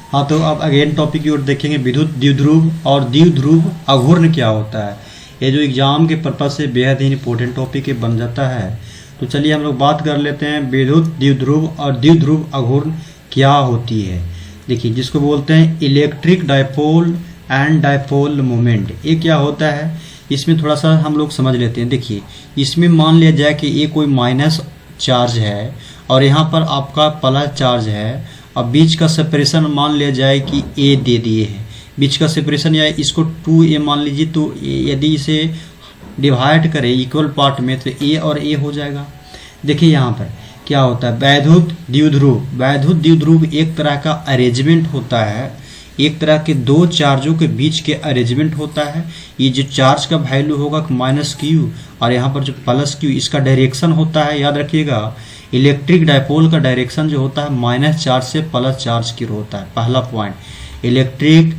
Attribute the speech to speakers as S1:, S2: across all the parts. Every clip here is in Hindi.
S1: हाँ, तो अब अगेन टॉपिक की ओर देखेंगे, विद्युत द्विध्रुव और द्विध्रुव अघूर्ण क्या होता है। ये जो एग्जाम के पर्पज से बेहद ही इंपॉर्टेंट टॉपिक बन जाता है। तो चलिए हम लोग बात कर लेते हैं विद्युत द्विध्रुव और द्विध्रुव अघूर्ण क्या होती है। देखिए, जिसको बोलते हैं electric dipole and dipole moment, ये क्या होता है इसमें थोड़ा सा हम लोग समझ लेते हैं। देखिए, इसमें मान लिया जाए कि ये कोई माइनस चार्ज है और यहाँ पर आपका प्लस चार्ज है। अब बीच का सेपरेशन मान लिया जाए कि ए दे दिए हैं, बीच का सेपरेशन या इसको 2a मान लीजिए। तो यदि इसे डिवाइड करें इक्वल पार्ट में तो ए और ए हो जाएगा। देखिए यहाँ पर क्या होता है, वैद्युत द्विध्रुव। वैद्युत द्विध्रुव एक तरह का अरेंजमेंट होता है, एक तरह के दो चार्जों के बीच के अरेंजमेंट होता है। ये जो चार्ज का वैल्यू होगा माइनस क्यू और यहाँ पर जो प्लस क्यू, इसका डायरेक्शन होता है, याद रखिएगा इलेक्ट्रिक डायपोल का डायरेक्शन जो होता है माइनस चार्ज से प्लस चार्ज की ओर होता है। पहला पॉइंट, इलेक्ट्रिक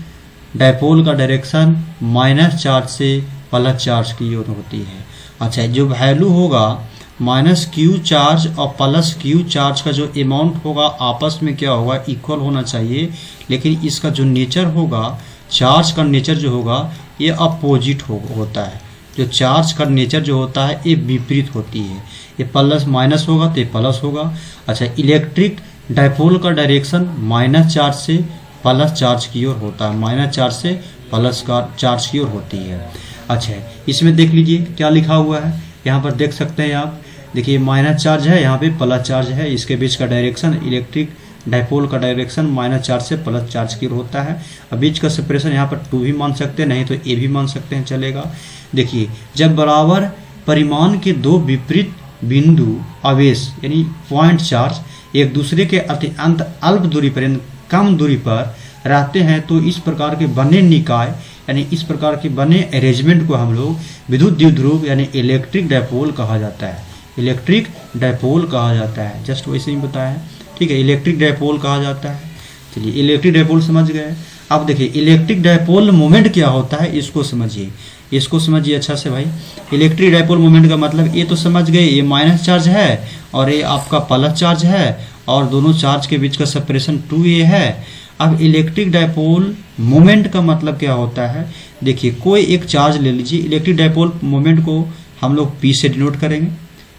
S1: डायपोल का डायरेक्शन माइनस चार्ज से प्लस चार्ज की ओर होती है। अच्छा, जो वैल्यू होगा माइनस क्यू चार्ज और प्लस क्यू चार्ज का जो अमाउंट होगा आपस में क्या होगा, इक्वल होना चाहिए। लेकिन इसका जो नेचर होगा, चार्ज का नेचर जो होगा ये अपोजिट होता है। जो चार्ज का नेचर जो होता है ये विपरीत होती है। ये प्लस माइनस होगा तो ये प्लस होगा। अच्छा, इलेक्ट्रिक डायपोल का डायरेक्शन माइनस चार्ज से प्लस चार्ज की ओर होता है, माइनस चार्ज से प्लस का चार्ज की ओर होती है। अच्छा, इसमें देख लीजिए क्या लिखा हुआ है, यहाँ पर देख सकते हैं आप। देखिए, माइनस चार्ज है, यहाँ पे प्लस चार्ज है, इसके बीच का डायरेक्शन इलेक्ट्रिक डायपोल का डायरेक्शन माइनस चार्ज से प्लस चार्ज की ओर होता है। अब बीच का सेपरेशन यहाँ पर 2 भी मान सकते हैं, नहीं तो ए भी मान सकते हैं, चलेगा। देखिए, जब बराबर परिमाण के दो विपरीत बिंदु आवेश यानी पॉइंट चार्ज एक दूसरे के अत्यंत अल्प दूरी पर कम दूरी पर रहते हैं तो इस प्रकार के बने निकाय यानी इस प्रकार के बने अरेंजमेंट को हम लोग विद्युत द्विध्रुव यानी इलेक्ट्रिक डायपोल कहा जाता है। इलेक्ट्रिक डायपोल कहा जाता है, जस्ट वैसे ही बताया है, ठीक है। इलेक्ट्रिक डायपोल कहा जाता है। चलिए, इलेक्ट्रिक डायपोल समझ गए। अब देखिए, इलेक्ट्रिक डायपोल मोमेंट क्या होता है इसको समझिए, इसको समझिए अच्छा से भाई। इलेक्ट्रिक डायपोल मोमेंट का मतलब ये तो समझ गए, ये माइनस चार्ज है और ये आपका प्लस चार्ज है और दोनों चार्ज के बीच का सेपरेशन 2a है। अब इलेक्ट्रिक डायपोल मोमेंट का मतलब क्या होता है, देखिए कोई एक चार्ज ले लीजिए। इलेक्ट्रिक डायपोल मोमेंट को हम लोग P से डिनोट करेंगे,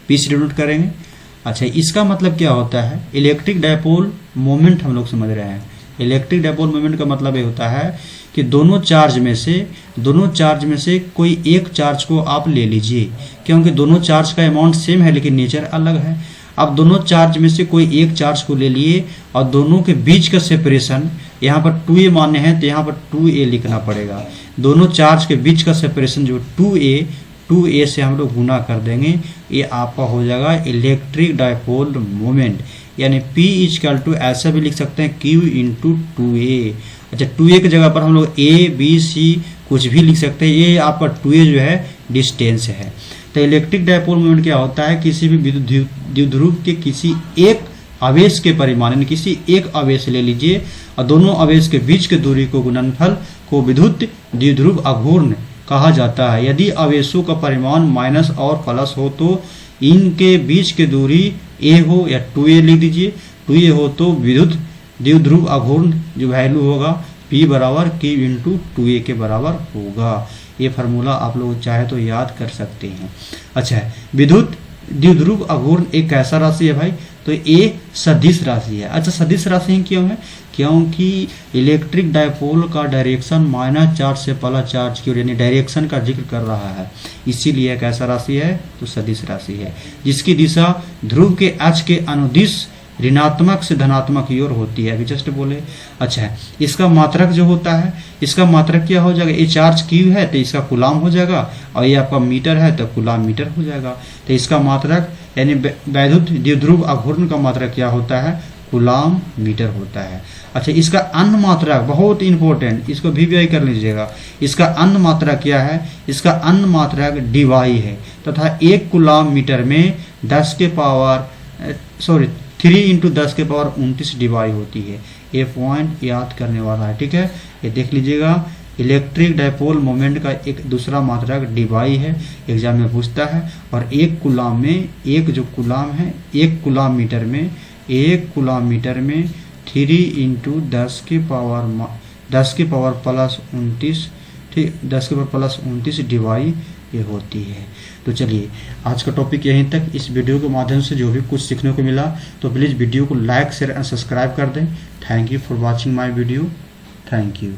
S1: P से डिनोट करेंगे। अच्छा, इसका मतलब क्या होता है, इलेक्ट्रिक डायपोल मोमेंट हम लोग समझ रहे हैं। इलेक्ट्रिक डायपोल मोमेंट का मतलब ये होता है कि दोनों चार्ज में से कोई एक चार्ज को आप ले लीजिए, क्योंकि दोनों चार्ज का अमाउंट सेम है लेकिन नेचर अलग है। अब दोनों चार्ज में से कोई एक चार्ज को ले लिए और दोनों के बीच का सेपरेशन यहाँ पर 2a मान्य है तो यहाँ पर 2a लिखना पड़ेगा। दोनों चार्ज के बीच का सेपरेशन जो 2a से हम लोग गुना कर देंगे, ये आपका हो जाएगा इलेक्ट्रिक डायपोल मोमेंट। यानी P इक्वल टू ऐसा भी लिख सकते हैं Q इंटू 2a। अच्छा, 2a की जगह पर हम लोग A B C कुछ भी लिख सकते हैं। ये आपका 2a जो है डिस्टेंस है। तो इलेक्ट्रिक डायपोल मोमेंट क्या होता है, किसी भी विद्युत द्विध्रुव के किसी एक आवेश के परिमाण यानी किसी एक आवेश ले लीजिए और दोनों आवेश के बीच के दूरी को गुणनफल को विद्युत द्विध्रुव अघूर्ण कहा जाता है। यदि आवेशों का परिमाण माइनस और प्लस हो तो इनके बीच की दूरी a हो या 2a लिख दीजिए, 2a हो तो विद्युत द्विध्रुव अघूर्ण जो वैल्यू होगा P बराबर Q इंटू 2a के बराबर होगा। ये फार्मूला आप लोग चाहे तो याद कर सकते हैं। अच्छा, विद्युत द्विध्रुव अघूर्ण एक कैसा राशि है भाई, तो ये सदिश राशि है। अच्छा, सदिश राशि क्यों है, क्योंकि इलेक्ट्रिक डायपोल का डायरेक्शन माइनस चार्ज से प्लस चार्ज की ओर यानी डायरेक्शन का जिक्र कर रहा है, इसीलिए कैसा राशि है, तो सदिश राशि है जिसकी दिशा ध्रुव के H के अनुदिश ऋणात्मक से धनात्मक की ओर होती है। अभी जस्ट बोले। अच्छा, इसका मात्रक जो होता है, इसका मात्रक क्या हो जाएगा, ये चार्ज Q है तो इसका कुलाम हो जाएगा और ये आपका मीटर है तो कुलाम मीटर हो जाएगा। तो इसका मात्रक यानी वैद्युत द्विध्रुव अघूर्ण का मात्रक क्या होता है, कुलाम मीटर होता है। अच्छा, इसका अन्य मात्रक बहुत इंपॉर्टेंट, इसको भी कर लीजिएगा। इसका अन्य मात्रक क्या है, इसका अन्य मात्रक dy है तथा 1 कुलाम मीटर में 3 इंटू 10 के पावर 29 dy होती है। ये पॉइंट याद करने वाला है, ठीक है। ये देख लीजिएगा, इलेक्ट्रिक डायपोल मोमेंट का एक दूसरा मात्रक dy है, एग्जाम में पूछता है। और 1 कुलाम में, एक जो कुलाम है, 1 कुलाम मीटर में 1 कुलाम मीटर में 10 के पावर प्लस 29, ठीक, 10 के पावर प्लस 29 डिवाई ये होती है। तो चलिए आज का टॉपिक यहीं तक। इस वीडियो के माध्यम से जो भी कुछ सीखने को मिला तो प्लीज़ वीडियो को लाइक शेयर एंड सब्सक्राइब कर दें। Thank you for watching my video. Thank you.